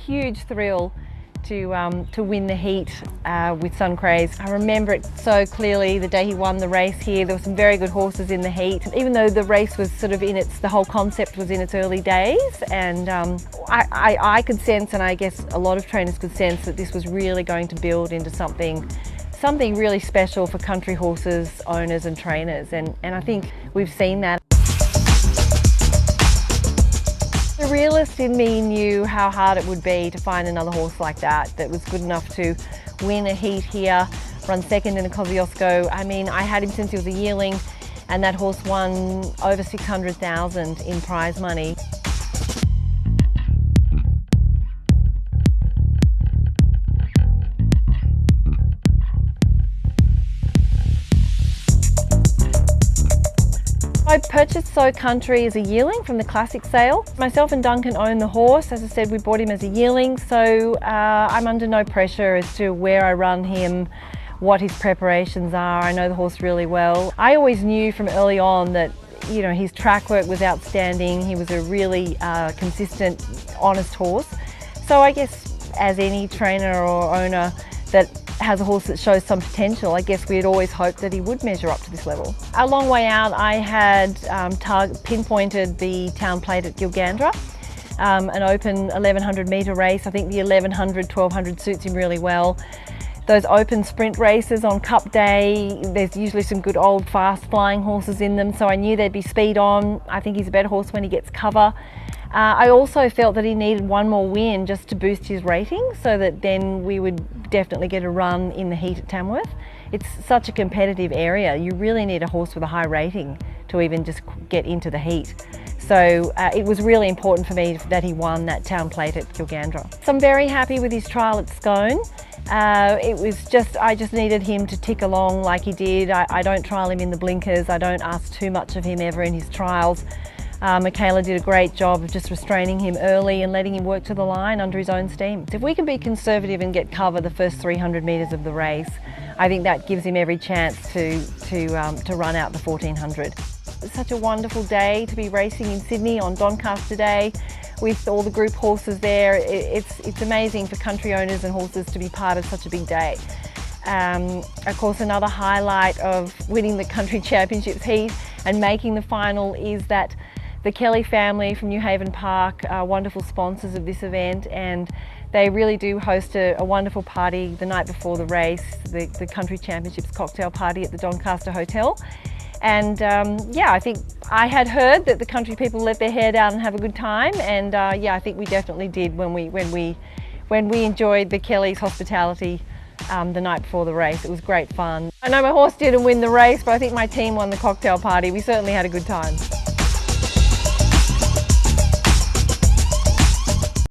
huge thrill to win the heat with Suncraze. I remember it so clearly the day he won the race here. There were some very good horses in the heat, even though the race was sort of the whole concept was in its early days, and I could sense, and I guess a lot of trainers could sense, that this was really going to build into something really special for country horses owners and trainers, and I think we've seen that. The realist in me knew how hard it would be to find another horse like that was good enough to win a heat here, run second in a Kosciuszko. I mean, I had him since he was a yearling, and that horse won over 600,000 in prize money. I purchased So Country as a yearling from the classic sale. Myself and Duncan own the horse. As I said, we bought him as a yearling, so I'm under no pressure as to where I run him, what his preparations are. I know the horse really well. I always knew from early on that, you know, his track work was outstanding. He was a really consistent, honest horse. So I guess as any trainer or owner that has a horse that shows some potential, I guess we had always hoped that he would measure up to this level. A long way out, I had pinpointed the Town Plate at Gilgandra, an open 1100 metre race. I think the 1100, 1200 suits him really well. Those open sprint races on Cup Day, there's usually some good old fast flying horses in them, so I knew there'd be speed on. I think he's a better horse when he gets cover. I also felt that he needed one more win just to boost his rating, so that then we would definitely get a run in the heat at Tamworth. It's such a competitive area. You really need a horse with a high rating to even just get into the heat. So it was really important for me that he won that Town Plate at Gilgandra. So I'm very happy with his trial at Scone. I just needed him to tick along like he did. I don't trial him in the blinkers. I don't ask too much of him ever in his trials. Michaela did a great job of just restraining him early and letting him work to the line under his own steam. If we can be conservative and get cover the first 300 metres of the race, I think that gives him every chance to run out the 1400. It's such a wonderful day to be racing in Sydney on Doncaster Day with all the group horses there. It's amazing for country owners and horses to be part of such a big day. Of course, another highlight of winning the Country Championships heat and making the final is that the Kelly family from New Haven Park are wonderful sponsors of this event, and they really do host a wonderful party the night before the race, the Country Championships cocktail party at the Doncaster Hotel. And yeah, I think I had heard that the country people let their hair down and have a good time, and yeah, I think we definitely did when we enjoyed the Kellys' hospitality the night before the race. It was great fun. I know my horse didn't win the race, but I think my team won the cocktail party. We certainly had a good time.